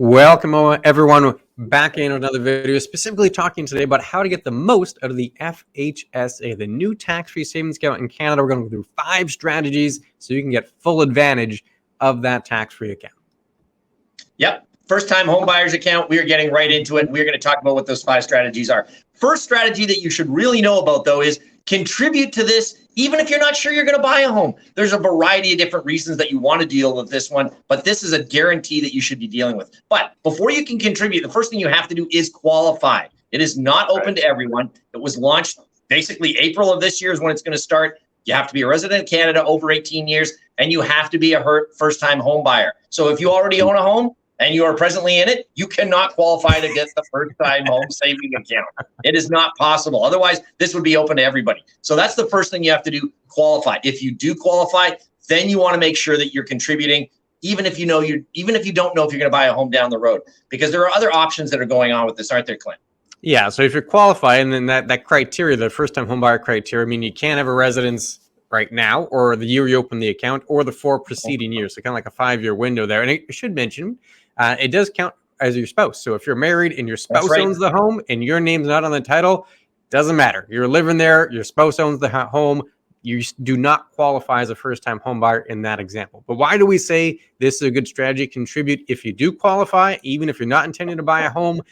Welcome everyone back in another video, specifically talking today about how to get the most out of the FHSA, the new tax-free savings account in Canada. We're going to go through 5 strategies so you can get full advantage of that tax-free account. Yep. First-time home buyers account. We are getting right into it. We're going to talk about what those 5 strategies are. First strategy that you should really know about, though, is contribute to this even if you're not sure you're going to buy a home. There's a variety of different reasons that you want to deal with this one, but this is a guarantee that you should be dealing with. But before you can contribute, the first thing you have to do is qualify. It is not open to everyone. It was launched basically April of this year is when it's going to start. You have to be a resident of Canada over 18 years, and you have to be a first-time home buyer. So if you already own a home and you are presently in it, you cannot qualify to get the first-time home saving account. It is not possible. Otherwise, this would be open to everybody. So that's the first thing you have to do, qualify. If you do qualify, then you want to make sure that you're contributing, even if you don't know if you're going to buy a home down the road, because there are other options that are going on with this, aren't there, Clint? Yeah, so if you're qualified, and then that criteria, the first-time home buyer criteria, I mean, you can't have a residence right now, or the year you open the account, or the 4 preceding years. So kind of like a 5-year window there. And I should mention, it does count as your spouse. So if you're married and your spouse owns the home and your name's not on the title, doesn't matter. You're living there, your spouse owns the home, you do not qualify as a first-time home buyer in that example. But why do we say this is a good strategy? Contribute if you do qualify, even if you're not intending to buy a home.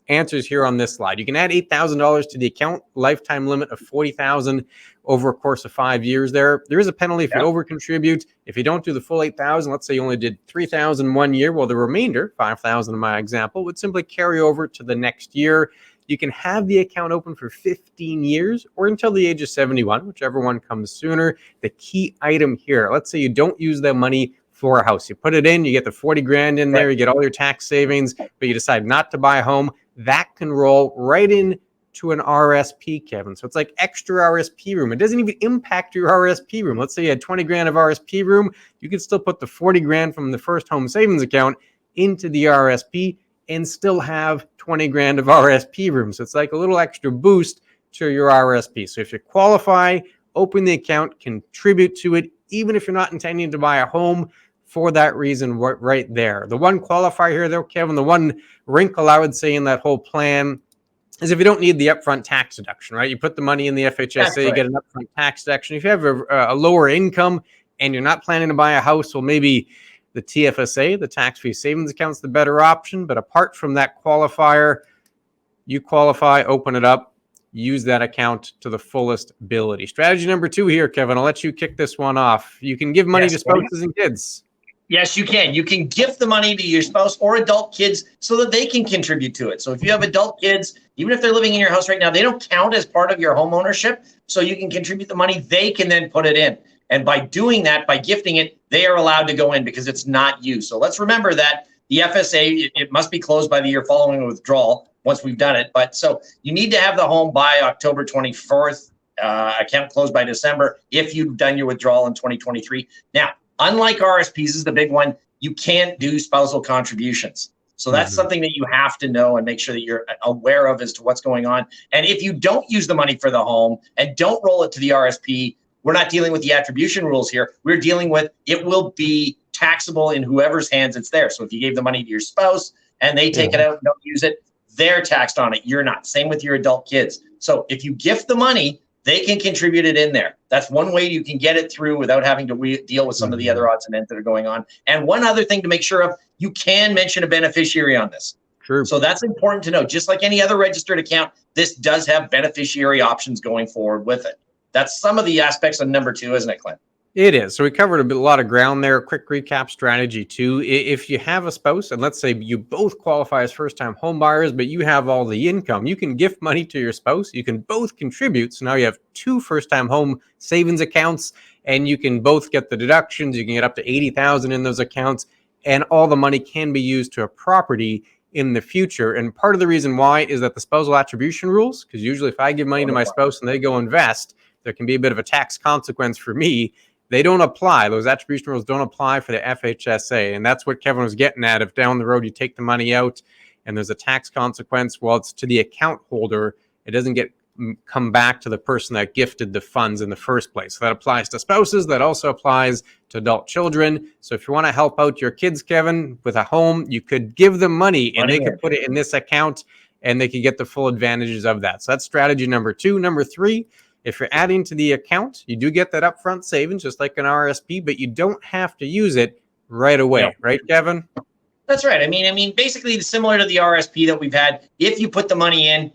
Answers here on this slide. You can add $8,000 to the account, lifetime limit of $40,000 over a course of 5 years there. There is a penalty if you over contribute. If you don't do the full $8,000, let's say you only did $3,000 one year, well, the remainder, $5,000 in my example, would simply carry over to the next year. You can have the account open for 15 years or until the age of 71, whichever one comes sooner. The key item here, let's say you don't use the money for a house. You put it in, you get the 40 grand in there, you get all your tax savings, but you decide not to buy a home. That can roll right into an RRSP, Kevin. So it's like extra RRSP room. It doesn't even impact your RRSP room. Let's say you had 20 grand of RRSP room. You could still put the 40 grand from the first home savings account into the RRSP and still have 20 grand of RRSP room. So it's like a little extra boost to your RRSP. So if you qualify, open the account, contribute to it, even if you're not intending to buy a home, for that reason right there. The one qualifier here, though, Kevin, the one wrinkle I would say in that whole plan is if you don't need the upfront tax deduction, right? You put the money in the FHSA, you get an upfront tax deduction. If you have a lower income and you're not planning to buy a house, well, maybe the TFSA, the tax-free savings account, is the better option. But apart from that qualifier, you qualify, open it up, use that account to the fullest ability. Strategy number 2 here, Kevin. I'll let you kick this one off. You can give money to spouses and kids. Yes, you can. You can gift the money to your spouse or adult kids so that they can contribute to it. So if you have adult kids, even if they're living in your house right now, they don't count as part of your home ownership. So you can contribute the money. They can then put it in. And by doing that, by gifting it, they are allowed to go in because it's not you. So let's remember that the FSA, it must be closed by the year following a withdrawal once we've done it. But so you need to have the home by October 24th, account closed by December if you've done your withdrawal in 2023. Now, unlike RSPs, is the big one, you can't do spousal contributions. So that's something that you have to know and make sure that you're aware of as to what's going on. And if you don't use the money for the home and don't roll it to the RSP, we're not dealing with the attribution rules here. We're dealing with it will be taxable in whoever's hands it's there. So if you gave the money to your spouse and they take it out and don't use it, they're taxed on it. You're not. Same with your adult kids. So if you gift the money, they can contribute it in there. That's one way you can get it through without having to deal with some of the other odds and ends that are going on. And one other thing to make sure of, you can mention a beneficiary on this. True. So that's important to know. Just like any other registered account, this does have beneficiary options going forward with it. That's some of the aspects of number 2, isn't it, Clint? It is. So we covered a lot of ground there. Quick recap strategy 2. If you have a spouse, and let's say you both qualify as first-time home buyers, but you have all the income, you can gift money to your spouse. You can both contribute. So now you have 2 first-time home savings accounts, and you can both get the deductions. You can get up to $80,000 in those accounts, and all the money can be used to a property in the future. And part of the reason why is that the spousal attribution rules, because usually if I give money to my spouse and they go invest, there can be a bit of a tax consequence for me. They don't apply. Those attribution rules don't apply for the FHSA. And that's what Kevin was getting at. If down the road you take the money out and there's a tax consequence, well, it's to the account holder. It doesn't get come back to the person that gifted the funds in the first place. So that applies to spouses. That also applies to adult children. So if you want to help out your kids, Kevin, with a home, you could give them money and they could put it in this account and they could get the full advantages of that. So that's strategy number 2. Number 3, if you're adding to the account, you do get that upfront savings, just like an RRSP, but you don't have to use it right away. Right, Kevin? That's right. I mean, basically similar to the RSP that we've had. If you put the money in,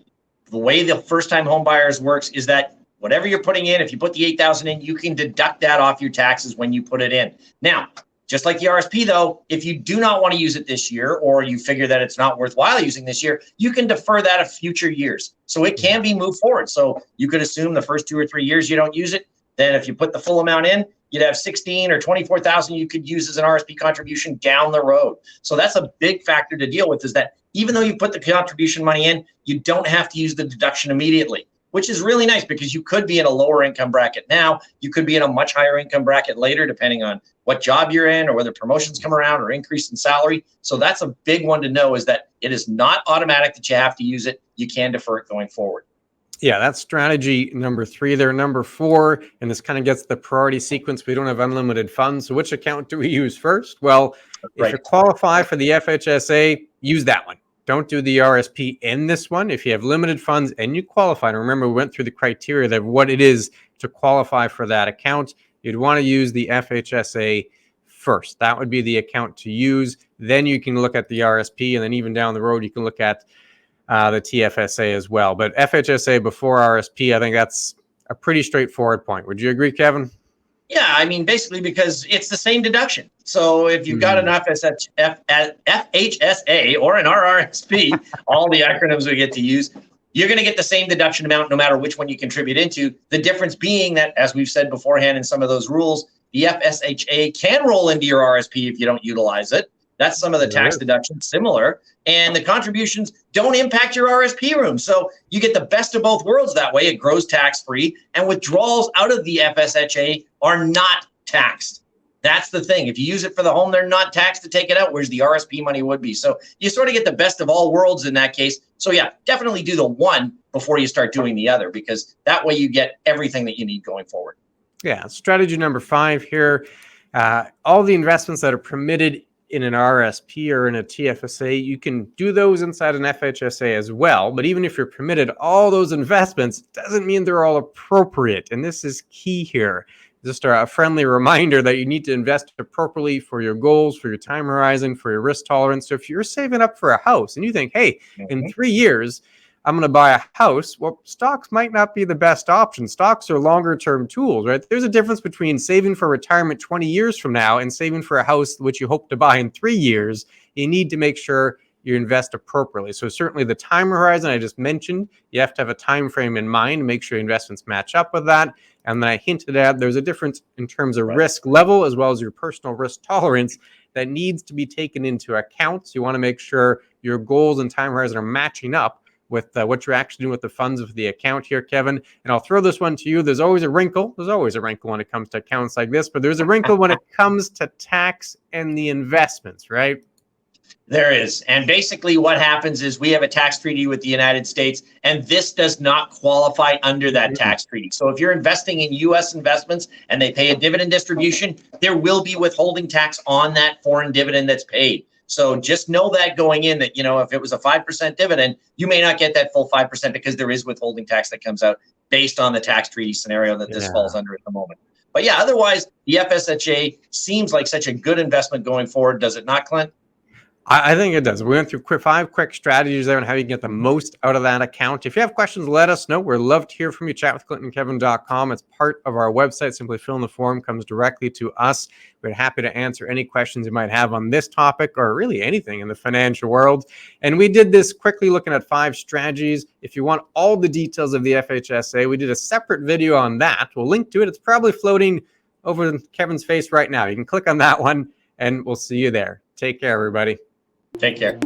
the way the first-time home buyers works is that whatever you're putting in, if you put the $8,000 in, you can deduct that off your taxes when you put it in. Now, just like the RSP, though, if you do not want to use it this year, or you figure that it's not worthwhile using this year, you can defer that a future years. So it can be moved forward. So you could assume the first 2 or 3 years you don't use it. Then if you put the full amount in, you'd have 16 or 24,000 you could use as an RSP contribution down the road. So that's a big factor to deal with, is that even though you put the contribution money in, you don't have to use the deduction immediately, which is really nice because you could be in a lower income bracket now. You could be in a much higher income bracket later, depending on what job you're in or whether promotions come around or increase in salary. So that's a big one to know, is that it is not automatic that you have to use it. You can defer it going forward. Yeah, that's strategy number 3 there. Number 4, and this kind of gets the priority sequence. We don't have unlimited funds. So which account do we use first? Well, if you qualify for the FHSA, use that one. Don't do the RSP in this one. If you have limited funds and you qualify, and remember, we went through the criteria of what it is to qualify for that account, you'd want to use the FHSA first. That would be the account to use. Then you can look at the RSP, and then even down the road, you can look at the TFSA as well. But FHSA before RSP, I think that's a pretty straightforward point. Would you agree, Kevin? Yeah, I mean, basically because it's the same deduction. So if you've got an FHSA or an RRSP, all the acronyms we get to use, you're going to get the same deduction amount no matter which one you contribute into. The difference being that, as we've said beforehand in some of those rules, the FSHA can roll into your RSP if you don't utilize it. That's some of the tax deductions similar. And the contributions don't impact your RSP room. So you get the best of both worlds that way. It grows tax-free, and withdrawals out of the FSHA are not taxed. That's the thing. If you use it for the home, they're not taxed to take it out, whereas the RSP money would be. So you sort of get the best of all worlds in that case. So yeah, definitely do the one before you start doing the other, because that way you get everything that you need going forward. Yeah, strategy number 5 here. All the investments that are permitted in an RRSP or in a TFSA, you can do those inside an FHSA as well. But even if you're permitted all those investments, doesn't mean they're all appropriate. And this is key here. Just a friendly reminder that you need to invest appropriately for your goals, for your time horizon, for your risk tolerance. So if you're saving up for a house and you think, hey, in 3 years, I'm going to buy a house, well, stocks might not be the best option. Stocks are longer term tools, right? There's a difference between saving for retirement 20 years from now and saving for a house which you hope to buy in 3 years. You need to make sure you invest appropriately. So certainly the time horizon I just mentioned, you have to have a time frame in mind to make sure your investments match up with that. And then I hinted at there's a difference in terms of risk level as well as your personal risk tolerance that needs to be taken into account. So you want to make sure your goals and time horizon are matching up with what you're actually doing with the funds of the account here, Kevin. And I'll throw this one to you. There's always a wrinkle. There's always a wrinkle when it comes to accounts like this, but there's a wrinkle when it comes to tax and the investments, right? There is. And basically what happens is we have a tax treaty with the United States, and this does not qualify under that tax treaty. So if you're investing in U.S. investments and they pay a dividend distribution, there will be withholding tax on that foreign dividend that's paid. So just know that going in that, if it was a 5% dividend, you may not get that full 5% because there is withholding tax that comes out based on the tax treaty scenario that this falls under at the moment. But yeah, otherwise, the FSHA seems like such a good investment going forward. Does it not, Clint? I think it does. We went through 5 quick strategies there on how you can get the most out of that account. If you have questions, let us know. We'd love to hear from you. chatwithclintonkevin.com. It's part of our website. Simply fill in the form, comes directly to us. We're happy to answer any questions you might have on this topic or really anything in the financial world. And we did this quickly looking at 5 strategies. If you want all the details of the FHSA, we did a separate video on that. We'll link to it. It's probably floating over Kevin's face right now. You can click on that one and we'll see you there. Take care, everybody. Take care.